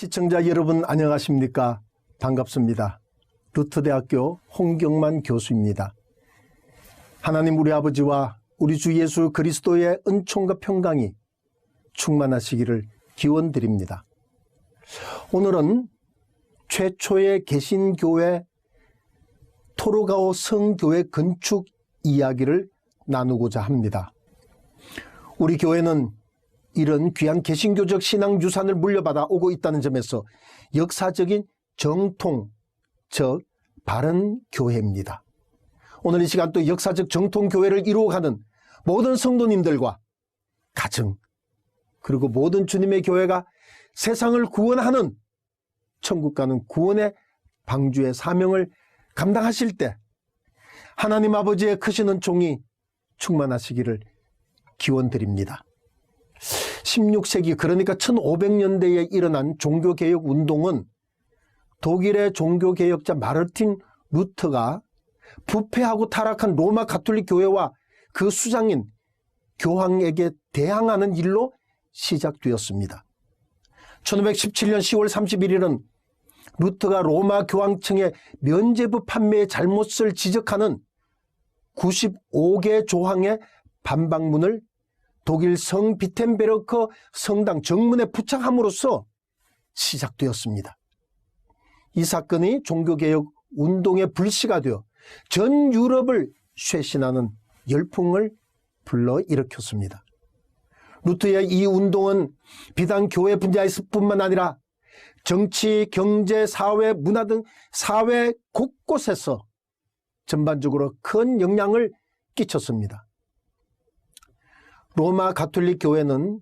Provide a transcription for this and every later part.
시청자 여러분 안녕하십니까? 반갑습니다. 루터대학교 홍경만 교수입니다. 하나님 우리 아버지와 우리 주 예수 그리스도의 은총과 평강이 충만하시기를 기원드립니다. 오늘은 최초의 개신교회 토로가오 성교회 건축 이야기를 나누고자 합니다. 우리 교회는 이런 귀한 개신교적 신앙 유산을 물려받아 오고 있다는 점에서 역사적인 정통, 즉 바른 교회입니다. 오늘 이 시간 또 역사적 정통 교회를 이루어가는 모든 성도님들과 가정, 그리고 모든 주님의 교회가 세상을 구원하는 천국 가는 구원의 방주의 사명을 감당하실 때 하나님 아버지의 크신 은총이 충만하시기를 기원드립니다. 16세기 그러니까 1500년대에 일어난 종교개혁 운동은 독일의 종교개혁자 마르틴 루터가 부패하고 타락한 로마 가톨릭 교회와 그 수장인 교황에게 대항하는 일로 시작되었습니다. 1517년 10월 31일은 루터가 로마 교황청의 면죄부 판매의 잘못을 지적하는 95개 조항의 반박문을 독일 성 비텐베르크 성당 정문에 부착함으로써 시작되었습니다. 이 사건이 종교개혁 운동의 불씨가 되어 전 유럽을 쇄신하는 열풍을 불러일으켰습니다. 루터의 이 운동은 비단 교회 분야에서 뿐만 아니라 정치, 경제, 사회, 문화 등 사회 곳곳에서 전반적으로 큰 영향을 끼쳤습니다. 로마 가톨릭 교회는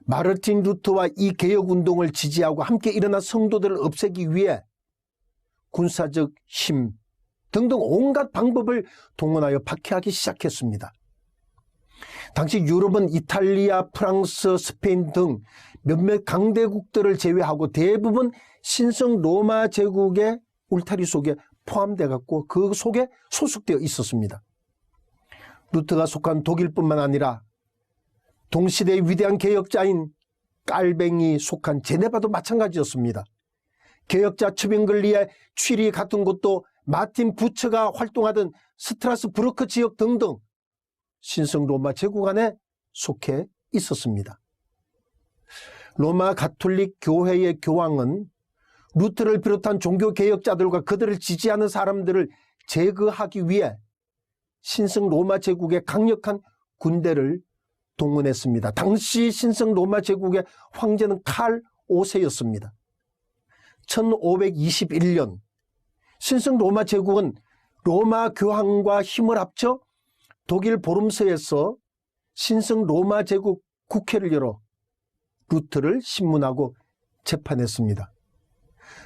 마르틴 루터와 이 개혁운동을 지지하고 함께 일어난 성도들을 없애기 위해 군사적 힘 등등 온갖 방법을 동원하여 박해하기 시작했습니다. 당시 유럽은 이탈리아, 프랑스, 스페인 등 몇몇 강대국들을 제외하고 대부분 신성 로마 제국의 울타리 속에 포함되어 갖고 그 속에 소속되어 있었습니다. 루터가 속한 독일뿐만 아니라 동시대의 위대한 개혁자인 깔뱅이 속한 제네바도 마찬가지였습니다. 개혁자 츠빙글리의 취리 같은 곳도 마틴 부처가 활동하던 스트라스부르크 지역 등등 신성 로마 제국 안에 속해 있었습니다. 로마 가톨릭 교회의 교황은 루터를 비롯한 종교개혁자들과 그들을 지지하는 사람들을 제거하기 위해 신성 로마 제국의 강력한 군대를 동원했습니다. 당시 신성 로마 제국의 황제는 칼 5세였습니다. 1521년 신성 로마 제국은 로마 교황과 힘을 합쳐 독일 보름서에서 신성 로마 제국 국회를 열어 루터를 신문하고 재판했습니다.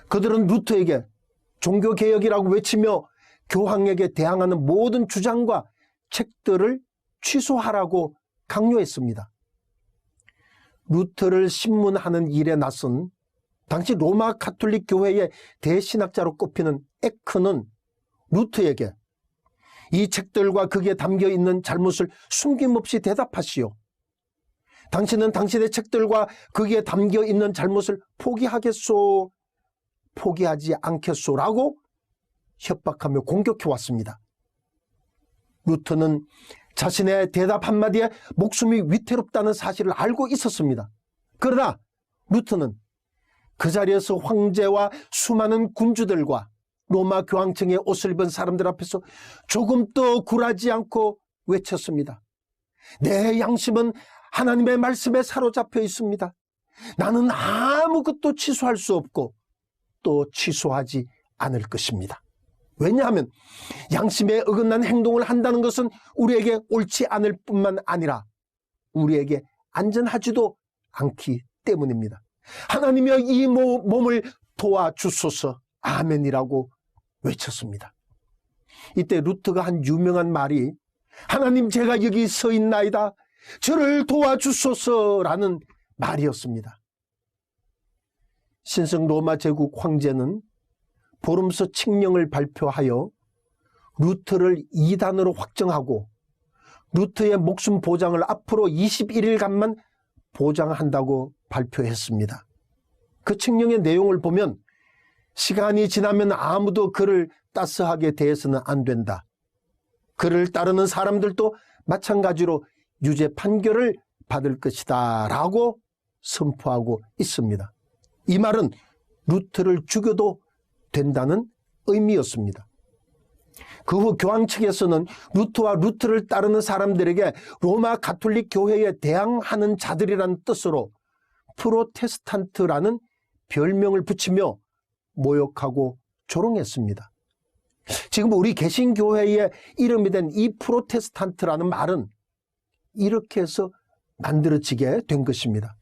그들은 루터에게 종교개혁이라고 외치며 교황에게 대항하는 모든 주장과 책들을 취소하라고 강요했습니다. 루터를 신문하는 일에 나선 당시 로마 가톨릭 교회의 대신학자로 꼽히는 에크는 루터에게 이 책들과 거기에 담겨있는 잘못을 숨김없이 대답하시오. 당신은 당신의 책들과 거기에 담겨있는 잘못을 포기하겠소, 포기하지 않겠소 라고 협박하며 공격해왔습니다. 루터는 자신의 대답 한마디에 목숨이 위태롭다는 사실을 알고 있었습니다. 그러나 루터는 그 자리에서 황제와 수많은 군주들과 로마 교황청의 옷을 입은 사람들 앞에서 조금도 굴하지 않고 외쳤습니다. 내 양심은 하나님의 말씀에 사로잡혀 있습니다. 나는 아무것도 취소할 수 없고 또 취소하지 않을 것입니다. 왜냐하면 양심에 어긋난 행동을 한다는 것은 우리에게 옳지 않을 뿐만 아니라 우리에게 안전하지도 않기 때문입니다. 하나님이여 이 몸을 도와주소서 아멘이라고 외쳤습니다. 이때 루터가 한 유명한 말이 하나님 제가 여기 서 있나이다 저를 도와주소서라는 말이었습니다. 신성 로마 제국 황제는 보름서 칙령을 발표하여 루터를 이단으로 확정하고 루터의 목숨 보장을 앞으로 21일간만 보장한다고 발표했습니다. 그 칙령의 내용을 보면 시간이 지나면 아무도 그를 따스하게 대해서는 안 된다. 그를 따르는 사람들도 마찬가지로 유죄 판결을 받을 것이다 라고 선포하고 있습니다. 이 말은 루트를 죽여도 된다는 의미였습니다. 그 후 교황 측에서는 루트와 루트를 따르는 사람들에게 로마 가톨릭 교회에 대항하는 자들이라는 뜻으로 프로테스탄트라는 별명을 붙이며 모욕하고 조롱했습니다. 지금 우리 개신교회의 이름이 된 이 프로테스탄트라는 말은 이렇게 해서 만들어지게 된 것입니다.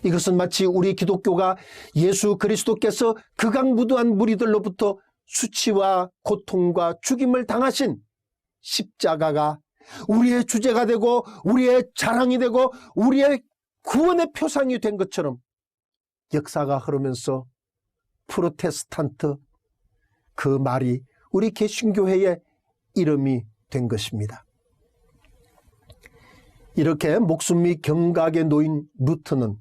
이것은 마치 우리 기독교가 예수 그리스도께서 극악무도한 무리들로부터 수치와 고통과 죽임을 당하신 십자가가 우리의 주제가 되고 우리의 자랑이 되고 우리의 구원의 표상이 된 것처럼 역사가 흐르면서 프로테스탄트, 그 말이 우리 개신교회의 이름이 된 것입니다. 이렇게 목숨이 경각에 놓인 루트는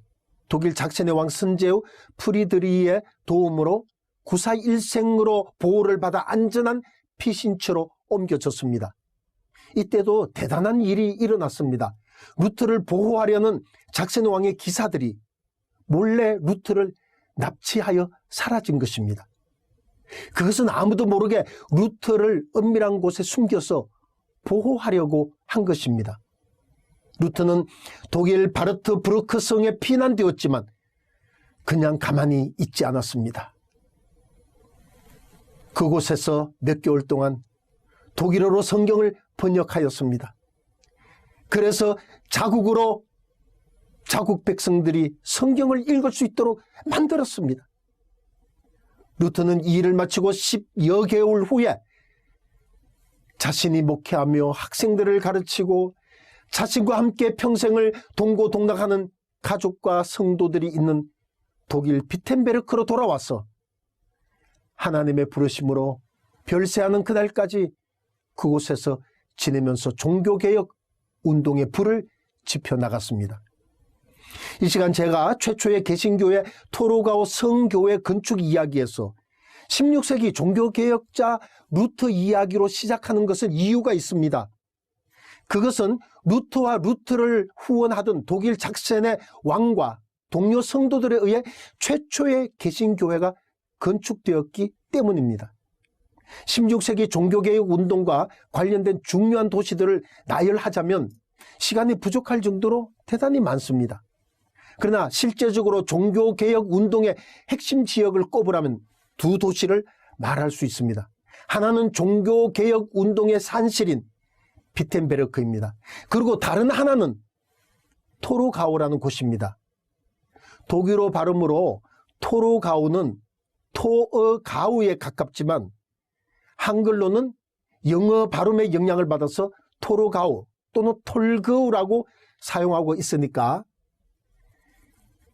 독일 작센의 왕 선제후 프리드리히의 도움으로 구사 일생으로 보호를 받아 안전한 피신처로 옮겨졌습니다. 이때도 대단한 일이 일어났습니다. 루트를 보호하려는 작센 왕의 기사들이 몰래 루트를 납치하여 사라진 것입니다. 그것은 아무도 모르게 루트를 은밀한 곳에 숨겨서 보호하려고 한 것입니다. 루트는 독일 바르트브르크 성에 피난되었지만 그냥 가만히 있지 않았습니다. 그곳에서 몇 개월 동안 독일어로 성경을 번역하였습니다. 그래서 자국 백성들이 성경을 읽을 수 있도록 만들었습니다. 루트는 이 일을 마치고 10여 개월 후에 자신이 목회하며 학생들을 가르치고 자신과 함께 평생을 동고동락하는 가족과 성도들이 있는 독일 비텐베르크로 돌아와서 하나님의 부르심으로 별세하는 그날까지 그곳에서 지내면서 종교개혁 운동의 불을 지펴나갔습니다. 이 시간 제가 최초의 개신교회 토로가오 성교회 건축 이야기에서 16세기 종교개혁자 루트 이야기로 시작하는 것은 이유가 있습니다. 그것은 루트와 루트를 후원하던 독일 작센의 왕과 동료 성도들에 의해 최초의 개신교회가 건축되었기 때문입니다. 16세기 종교개혁 운동과 관련된 중요한 도시들을 나열하자면 시간이 부족할 정도로 대단히 많습니다. 그러나 실제적으로 종교개혁 운동의 핵심 지역을 꼽으라면 두 도시를 말할 수 있습니다. 하나는 종교개혁 운동의 산실인 비텐베르크입니다. 그리고 다른 하나는 토로가오라는 곳입니다. 독일어 발음으로 토로가오는 토어가우에 가깝지만 한글로는 영어 발음의 영향을 받아서 토로가오 또는 톨그우라고 사용하고 있으니까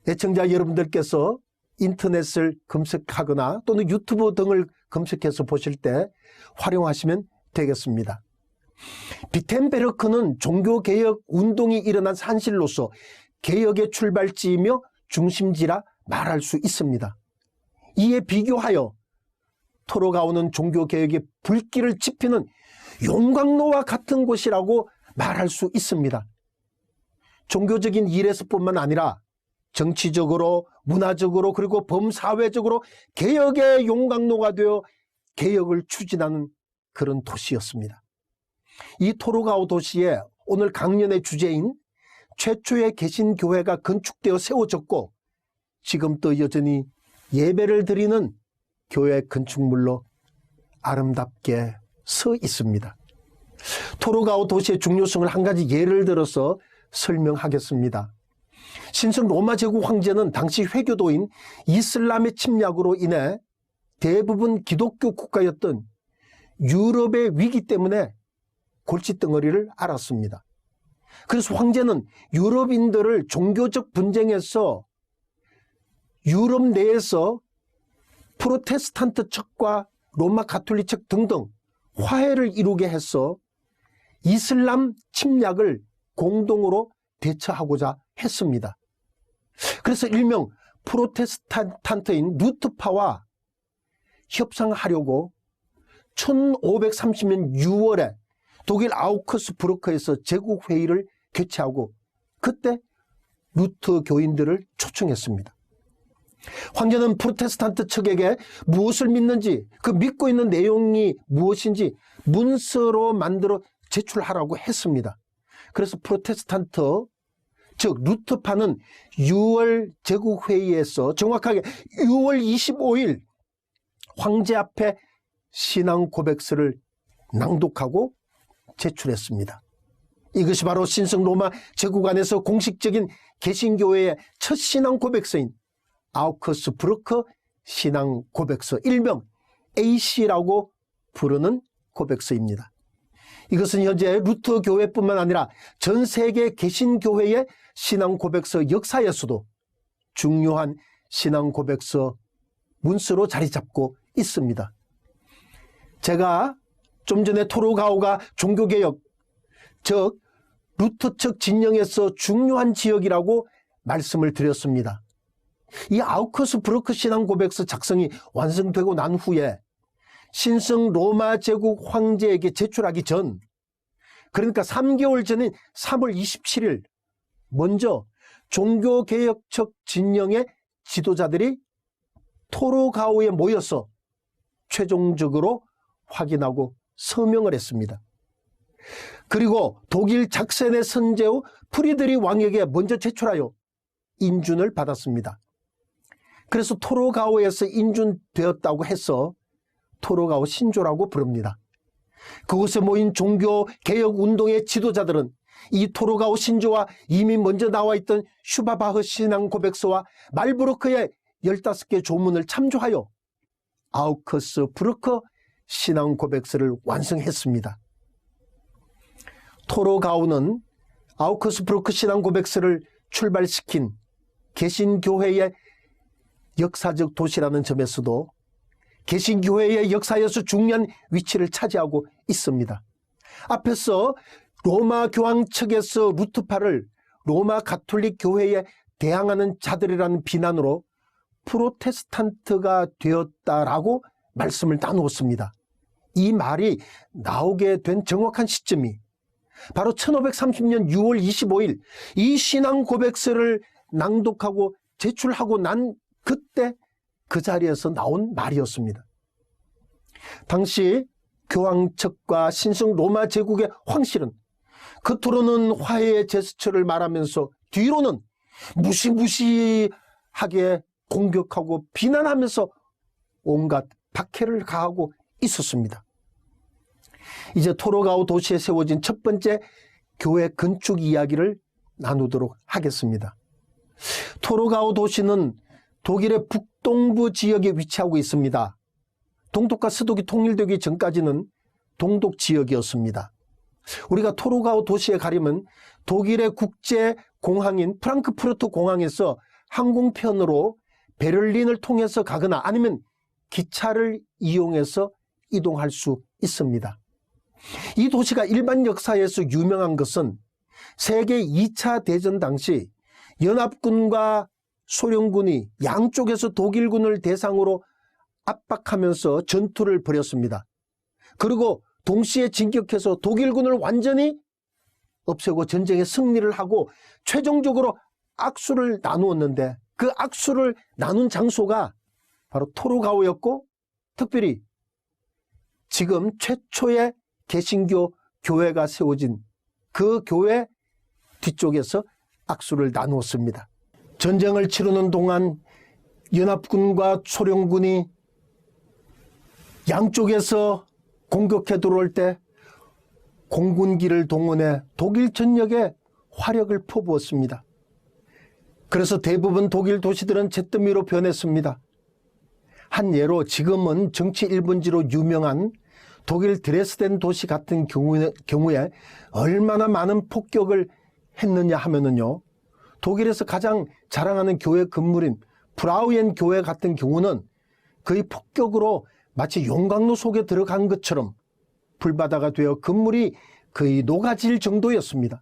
애청자 여러분들께서 인터넷을 검색하거나 또는 유튜브 등을 검색해서 보실 때 활용하시면 되겠습니다. 비텐베르크는 종교개혁 운동이 일어난 산실로서 개혁의 출발지이며 중심지라 말할 수 있습니다. 이에 비교하여 토로가오는 종교개혁의 불길을 지피는 용광로와 같은 곳이라고 말할 수 있습니다. 종교적인 일에서뿐만 아니라 정치적으로, 문화적으로, 그리고 범사회적으로 개혁의 용광로가 되어 개혁을 추진하는 그런 도시였습니다. 이 토로가오 도시에 오늘 강연의 주제인 최초의 개신교회가 건축되어 세워졌고 지금도 여전히 예배를 드리는 교회 건축물로 아름답게 서 있습니다. 토로가오 도시의 중요성을 한 가지 예를 들어서 설명하겠습니다. 신성 로마 제국 황제는 당시 회교도인 이슬람의 침략으로 인해 대부분 기독교 국가였던 유럽의 위기 때문에 골칫덩어리를 앓았습니다. 그래서 황제는 유럽인들을 종교적 분쟁에서 유럽 내에서 프로테스탄트 측과 로마 가톨릭 측 등등 화해를 이루게 해서 이슬람 침략을 공동으로 대처하고자 했습니다. 그래서 일명 프로테스탄트인 루트파와 협상하려고 1530년 6월에 독일 아우크스부르크에서 제국회의를 개최하고 그때 루터 교인들을 초청했습니다. 황제는 프로테스탄트 측에게 무엇을 믿는지, 그 믿고 있는 내용이 무엇인지 문서로 만들어 제출하라고 했습니다. 그래서 프로테스탄트, 즉 루터파는 6월 제국회의에서 정확하게 6월 25일 황제 앞에 신앙 고백서를 낭독하고 제출했습니다. 이것이 바로 신성 로마 제국 안에서 공식적인 개신교회의 첫 신앙 고백서인 아우크스부르크 신앙 고백서, 일명 AC라고 부르는 고백서입니다. 이것은 현재 루터 교회뿐만 아니라 전 세계 개신교회의 신앙 고백서 역사에서도 중요한 신앙 고백서 문서로 자리 잡고 있습니다. 제가 좀 전에 토로가오가 종교개혁, 즉 루터 측 진영에서 중요한 지역이라고 말씀을 드렸습니다. 이 아우크스부르크 신앙 고백서 작성이 완성되고 난 후에 신성 로마 제국 황제에게 제출하기 전, 그러니까 3개월 전인 3월 27일 먼저 종교개혁 측 진영의 지도자들이 토로가오에 모여서 최종적으로 확인하고 서명을 했습니다. 그리고 독일 작센의 선제후 프리드리 왕에게 먼저 제출하여 인준을 받았습니다. 그래서 토로가오에서 인준되었다고 해서 토로가오 신조라고 부릅니다. 그곳에 모인 종교개혁운동의 지도자들은 이 토로가오 신조와 이미 먼저 나와 있던 슈바바흐 신앙 고백서와 말부르크의 15개 조문을 참조하여 아우크스부르크 신앙 고백서를 완성했습니다. 토로가오는 아우크스부르크 신앙 고백서를 출발시킨 개신교회의 역사적 도시라는 점에서도 개신교회의 역사에서 중요한 위치를 차지하고 있습니다. 앞에서 로마 교황 측에서 루트파를 로마 가톨릭 교회에 대항하는 자들이라는 비난으로 프로테스탄트가 되었다라고 말씀을 나누었습니다. 이 말이 나오게 된 정확한 시점이 바로 1530년 6월 25일 이 신앙 고백서를 낭독하고 제출하고 난 그때 그 자리에서 나온 말이었습니다. 당시 교황 측과 신성 로마 제국의 황실은 겉으로는 화해의 제스처를 말하면서 뒤로는 무시무시하게 공격하고 비난하면서 온갖 박해를 가하고 있었습니다. 이제 토로가오 도시에 세워진 첫 번째 교회 건축 이야기를 나누도록 하겠습니다. 토로가오 도시는 독일의 북동부 지역에 위치하고 있습니다. 동독과 서독이 통일되기 전까지는 동독 지역이었습니다. 우리가 토로가오 도시에 가려면 독일의 국제공항인 프랑크푸르트 공항에서 항공편으로 베를린을 통해서 가거나 아니면 기차를 이용해서 이동할 수 있습니다. 이 도시가 일반 역사에서 유명한 것은 세계 2차 대전 당시 연합군과 소련군이 양쪽에서 독일군을 대상으로 압박하면서 전투를 벌였습니다. 그리고 동시에 진격해서 독일군을 완전히 없애고 전쟁에 승리를 하고 최종적으로 악수를 나누었는데 그 악수를 나눈 장소가 바로 토로가오였고, 특별히 지금 최초의 개신교 교회가 세워진 그 교회 뒤쪽에서 악수를 나누었습니다. 전쟁을 치르는 동안 연합군과 소련군이 양쪽에서 공격해 들어올 때 공군기를 동원해 독일 전역에 화력을 퍼부었습니다. 그래서 대부분 독일 도시들은 잿더미로 변했습니다. 한 예로 지금은 정치 1분지로 유명한 독일 드레스덴 도시 같은 경우에 얼마나 많은 폭격을 했느냐 하면은요, 독일에서 가장 자랑하는 교회 건물인 브라우엔 교회 같은 경우는 거의 폭격으로 마치 용광로 속에 들어간 것처럼 불바다가 되어 건물이 거의 녹아질 정도였습니다.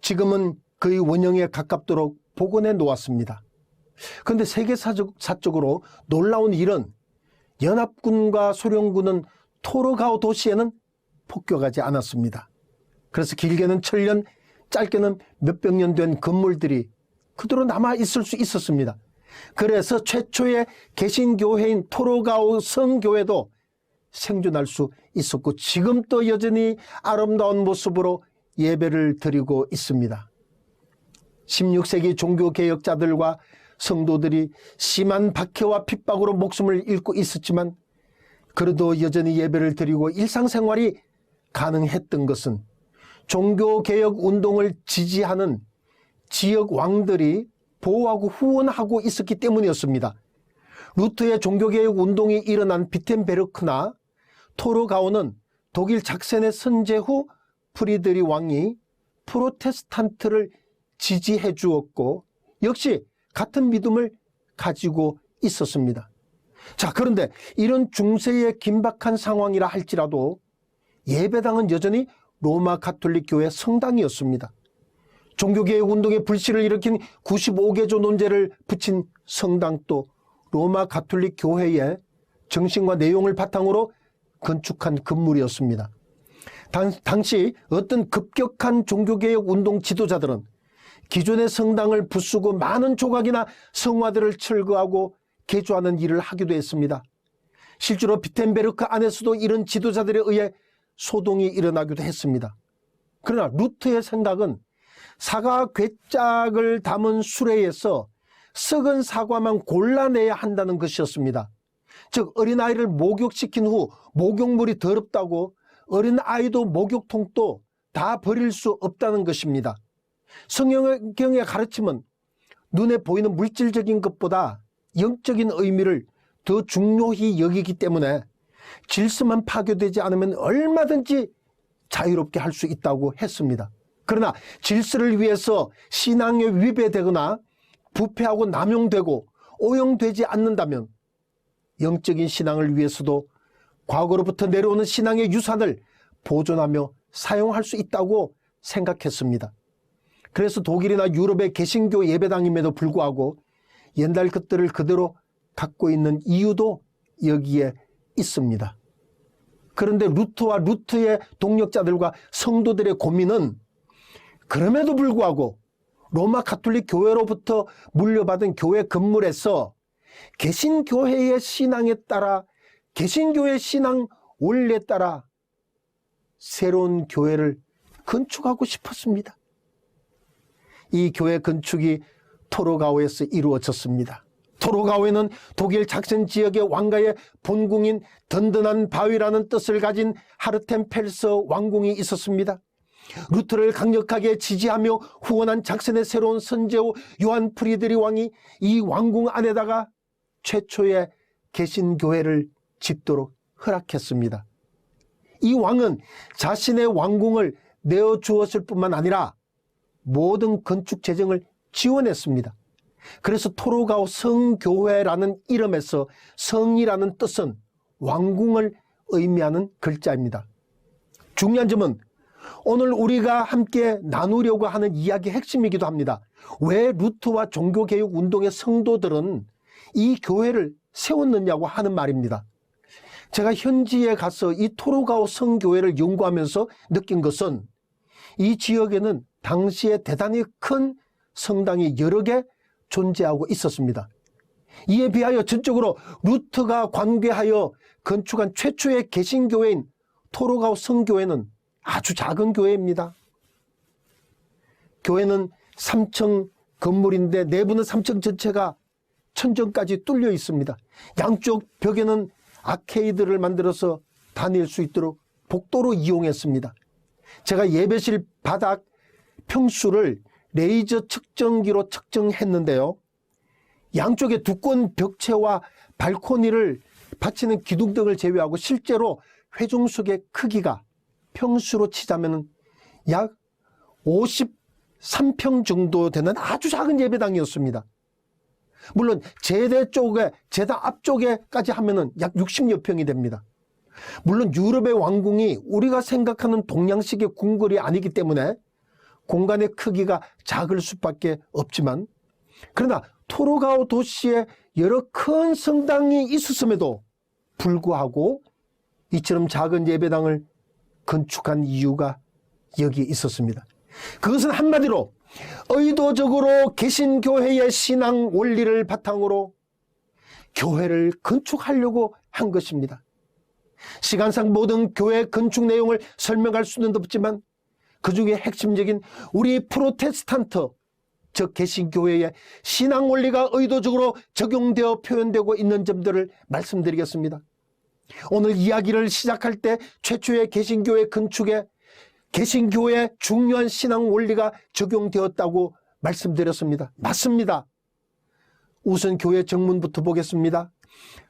지금은 거의 원형에 가깝도록 복원해 놓았습니다. 그런데 세계사적으로 놀라운 일은 연합군과 소련군은 토로가오 도시에는 폭격하지 않았습니다. 그래서 길게는 천년, 짧게는 몇백 년 된 건물들이 그대로 남아 있을 수 있었습니다. 그래서 최초의 개신교회인 토로가오 성교회도 생존할 수 있었고 지금 또 여전히 아름다운 모습으로 예배를 드리고 있습니다. 16세기 종교개혁자들과 성도들이 심한 박해와 핍박으로 목숨을 잃고 있었지만 그래도 여전히 예배를 드리고 일상생활이 가능했던 것은 종교개혁 운동을 지지하는 지역 왕들이 보호하고 후원하고 있었기 때문이었습니다. 루터의 종교개혁 운동이 일어난 비텐베르크나 토로가오는 독일 작센의 선제 후 프리드리 왕이 프로테스탄트를 지지해 주었고 역시 같은 믿음을 가지고 있었습니다. 자, 그런데 이런 중세의 긴박한 상황이라 할지라도 예배당은 여전히 로마 가톨릭 교회 성당이었습니다. 종교개혁 운동의 불씨를 일으킨 95개조 논제를 붙인 성당도 로마 가톨릭 교회의 정신과 내용을 바탕으로 건축한 건물이었습니다. 당시 어떤 급격한 종교개혁 운동 지도자들은 기존의 성당을 부수고 많은 조각이나 성화들을 철거하고 개조하는 일을 하기도 했습니다. 실제로 비텐베르크 안에서도 이런 지도자들에 의해 소동이 일어나기도 했습니다. 그러나 루터의 생각은 사과 괴짝을 담은 수레에서 썩은 사과만 골라내야 한다는 것이었습니다. 즉 어린아이를 목욕시킨 후 목욕물이 더럽다고 어린아이도 목욕통도 다 버릴 수 없다는 것입니다. 성경의 가르침은 눈에 보이는 물질적인 것보다 영적인 의미를 더 중요히 여기기 때문에 질서만 파괴되지 않으면 얼마든지 자유롭게 할 수 있다고 했습니다. 그러나 질서를 위해서 신앙에 위배되거나 부패하고 남용되고 오용되지 않는다면 영적인 신앙을 위해서도 과거로부터 내려오는 신앙의 유산을 보존하며 사용할 수 있다고 생각했습니다. 그래서 독일이나 유럽의 개신교 예배당임에도 불구하고 옛날 것들을 그대로 갖고 있는 이유도 여기에 있습니다. 그런데 루터와 루터의 동력자들과 성도들의 고민은 그럼에도 불구하고 로마 가톨릭 교회로부터 물려받은 교회 건물에서 개신교회의 신앙에 따라 개신교의 신앙 원리에 따라 새로운 교회를 건축하고 싶었습니다. 이 교회 건축이 토로가오에서 이루어졌습니다. 토로가오에는 독일 작센 지역의 왕가의 본궁인 든든한 바위라는 뜻을 가진 하르텐펠서 왕궁이 있었습니다. 루터를 강력하게 지지하며 후원한 작센의 새로운 선제후 요한 프리드리 왕이 이 왕궁 안에다가 최초의 개신교회를 짓도록 허락했습니다. 이 왕은 자신의 왕궁을 내어주었을 뿐만 아니라 모든 건축 재정을 지원했습니다. 그래서 토로가오 성교회라는 이름에서 성이라는 뜻은 왕궁을 의미하는 글자입니다. 중요한 점은 오늘 우리가 함께 나누려고 하는 이야기의 핵심이기도 합니다. 왜 루터와 종교개혁 운동의 성도들은 이 교회를 세웠느냐고 하는 말입니다. 제가 현지에 가서 이 토로가오 성교회를 연구하면서 느낀 것은 이 지역에는 당시에 대단히 큰 성당이 여러 개 존재하고 있었습니다. 이에 비하여 전적으로 루터가 관계하여 건축한 최초의 개신교회인 토로가오 성교회는 아주 작은 교회입니다. 교회는 3층 건물인데 내부는 3층 전체가 천정까지 뚫려 있습니다. 양쪽 벽에는 아케이드를 만들어서 다닐 수 있도록 복도로 이용했습니다. 제가 예배실 바닥 평수를 레이저 측정기로 측정했는데요. 양쪽에 두꺼운 벽체와 발코니를 받치는 기둥등을 제외하고 실제로 회중석의 크기가 평수로 치자면 약 53평 정도 되는 아주 작은 예배당이었습니다. 물론 제대 쪽에, 제당 앞쪽에까지 하면은 약 60여 평이 됩니다. 물론 유럽의 왕궁이 우리가 생각하는 동양식의 궁궐이 아니기 때문에 공간의 크기가 작을 수밖에 없지만 그러나 토로가오 도시에 여러 큰 성당이 있었음에도 불구하고 이처럼 작은 예배당을 건축한 이유가 여기에 있었습니다. 그것은 한마디로 의도적으로 개신교회의 신앙 원리를 바탕으로 교회를 건축하려고 한 것입니다. 시간상 모든 교회 건축 내용을 설명할 수는 없지만 그 중에 핵심적인 우리 프로테스탄트, 즉 개신교회의 신앙 원리가 의도적으로 적용되어 표현되고 있는 점들을 말씀드리겠습니다. 오늘 이야기를 시작할 때 최초의 개신교회 건축에 개신교회의 중요한 신앙 원리가 적용되었다고 말씀드렸습니다. 맞습니다. 우선 교회 정문부터 보겠습니다.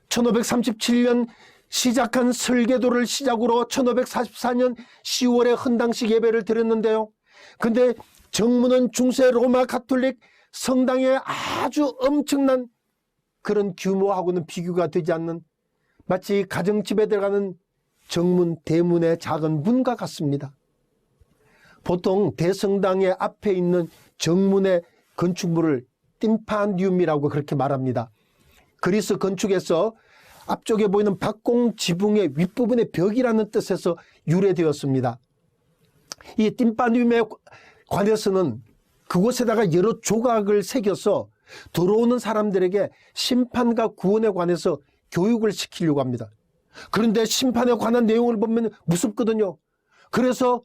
1537년 시작한 설계도를 시작으로 1544년 10월에 헌당식 예배를 드렸는데요. 근데 정문은 중세 로마 가톨릭 성당의 아주 엄청난 그런 규모하고는 비교가 되지 않는 마치 가정집에 들어가는 정문 대문의 작은 문과 같습니다. 보통 대성당의 앞에 있는 정문의 건축물을 timpandium이라고 그렇게 말합니다. 그리스 건축에서 앞쪽에 보이는 박공 지붕의 윗부분의 벽이라는 뜻에서 유래되었습니다. 이 timpandium에 관해서는 그곳에다가 여러 조각을 새겨서 들어오는 사람들에게 심판과 구원에 관해서 교육을 시키려고 합니다. 그런데 심판에 관한 내용을 보면 무섭거든요. 그래서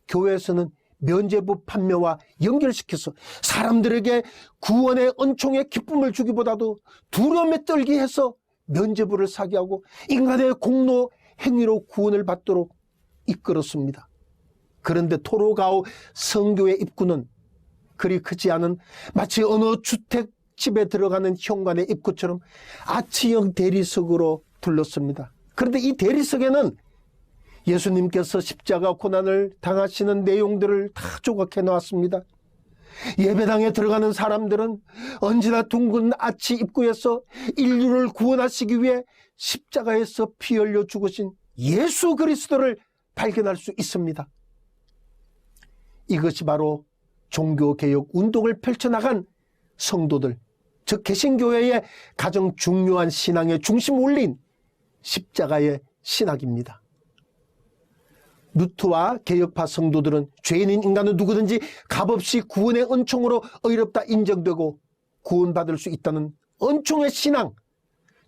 교회에서는 면죄부 판매와 연결시켜서 사람들에게 구원의 은총의 기쁨을 주기보다도 두려움에 떨게 해서 면죄부를 사게 하고 인간의 공로 행위로 구원을 받도록 이끌었습니다. 그런데 토로가오 성교의 입구는 그리 크지 않은 마치 어느 주택집에 들어가는 현관의 입구처럼 아치형 대리석으로 둘렀습니다. 그런데 이 대리석에는 예수님께서 십자가 고난을 당하시는 내용들을 다 조각해 놓았습니다. 예배당에 들어가는 사람들은 언제나 둥근 아치 입구에서 인류를 구원하시기 위해 십자가에서 피 흘려 죽으신 예수 그리스도를 발견할 수 있습니다. 이것이 바로 종교개혁 운동을 펼쳐나간 성도들, 즉 개신교회의 가장 중요한 신앙의 중심 원리인 십자가의 신학입니다. 루트와 개혁파 성도들은 죄인인 인간은 누구든지 값없이 구원의 은총으로 의롭다 인정되고 구원받을 수 있다는 은총의 신앙,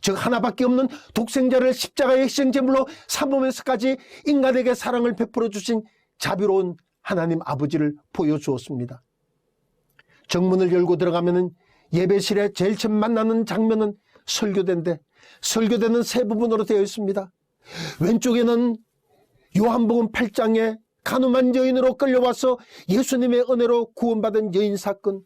즉 하나밖에 없는 독생자를 십자가의 희생제물로 삼으면서까지 인간에게 사랑을 베풀어 주신 자비로운 하나님 아버지를 보여주었습니다. 정문을 열고 들어가면 예배실에 제일 처음 만나는 장면은 설교대인데 설교대는 세 부분으로 되어 있습니다. 왼쪽에는 요한복음 8장에 간음한 여인으로 끌려와서 예수님의 은혜로 구원받은 여인 사건,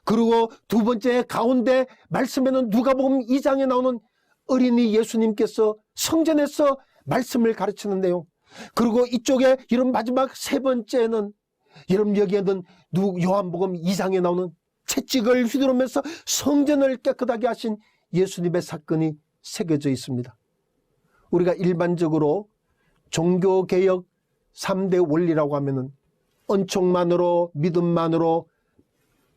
그리고 두 번째 가운데 말씀에는 누가복음 2장에 나오는 어린이 예수님께서 성전에서 말씀을 가르치는 내용, 그리고 이쪽에 이런 마지막 세 번째는 여러분 여기에는 요한복음 2장에 나오는 채찍을 휘두르면서 성전을 깨끗하게 하신 예수님의 사건이 새겨져 있습니다. 우리가 일반적으로 종교개혁 3대 원리라고 하면은 은총만으로, 믿음만으로,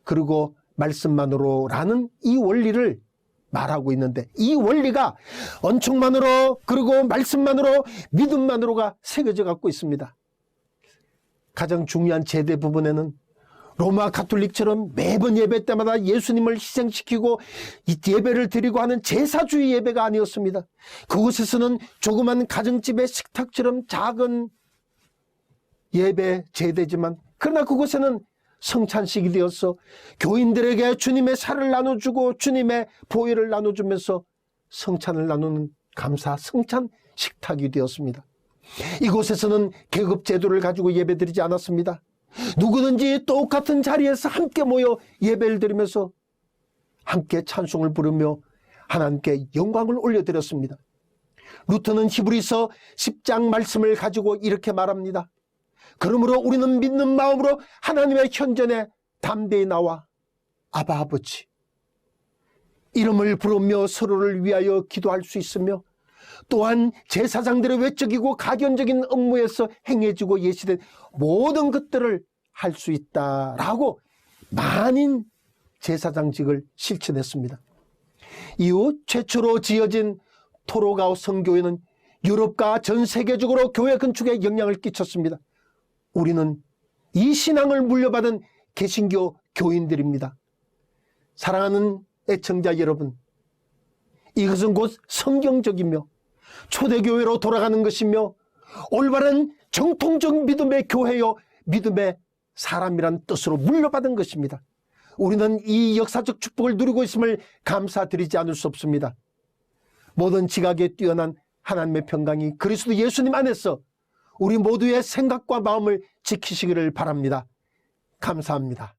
그리고 말씀만으로라는 이 원리를 말하고 있는데, 이 원리가 은총만으로, 그리고 말씀만으로, 믿음만으로가 새겨져 갖고 있습니다. 가장 중요한 제대 부분에는 로마 가톨릭처럼 매번 예배 때마다 예수님을 희생시키고 이 예배를 드리고 하는 제사주의 예배가 아니었습니다. 그곳에서는 조그만 가정집의 식탁처럼 작은 예배 제대지만, 그러나 그곳에는 성찬식이 되어서 교인들에게 주님의 살을 나눠주고 주님의 보혈을 나눠주면서 성찬을 나누는 감사 성찬 식탁이 되었습니다. 이곳에서는 계급 제도를 가지고 예배드리지 않았습니다. 누구든지 똑같은 자리에서 함께 모여 예배를 드리면서 함께 찬송을 부르며 하나님께 영광을 올려드렸습니다. 루터는 히브리서 10장 말씀을 가지고 이렇게 말합니다. 그러므로 우리는 믿는 마음으로 하나님의 현전에 담대히 나와 아바 아버지 이름을 부르며 서로를 위하여 기도할 수 있으며, 또한 제사장들의 외적이고 가견적인 업무에서 행해지고 예시된 모든 것들을 할 수 있다라고 많은 제사장직을 실천했습니다. 이후 최초로 지어진 토로가오 성교회는 유럽과 전 세계적으로 교회 건축에 영향을 끼쳤습니다. 우리는 이 신앙을 물려받은 개신교 교인들입니다. 사랑하는 애청자 여러분, 이것은 곧 성경적이며 초대교회로 돌아가는 것이며 올바른 정통적 믿음의 교회요 믿음의 사람이란 뜻으로 물려받은 것입니다. 우리는 이 역사적 축복을 누리고 있음을 감사드리지 않을 수 없습니다. 모든 지각에 뛰어난 하나님의 평강이 그리스도 예수님 안에서 우리 모두의 생각과 마음을 지키시기를 바랍니다. 감사합니다.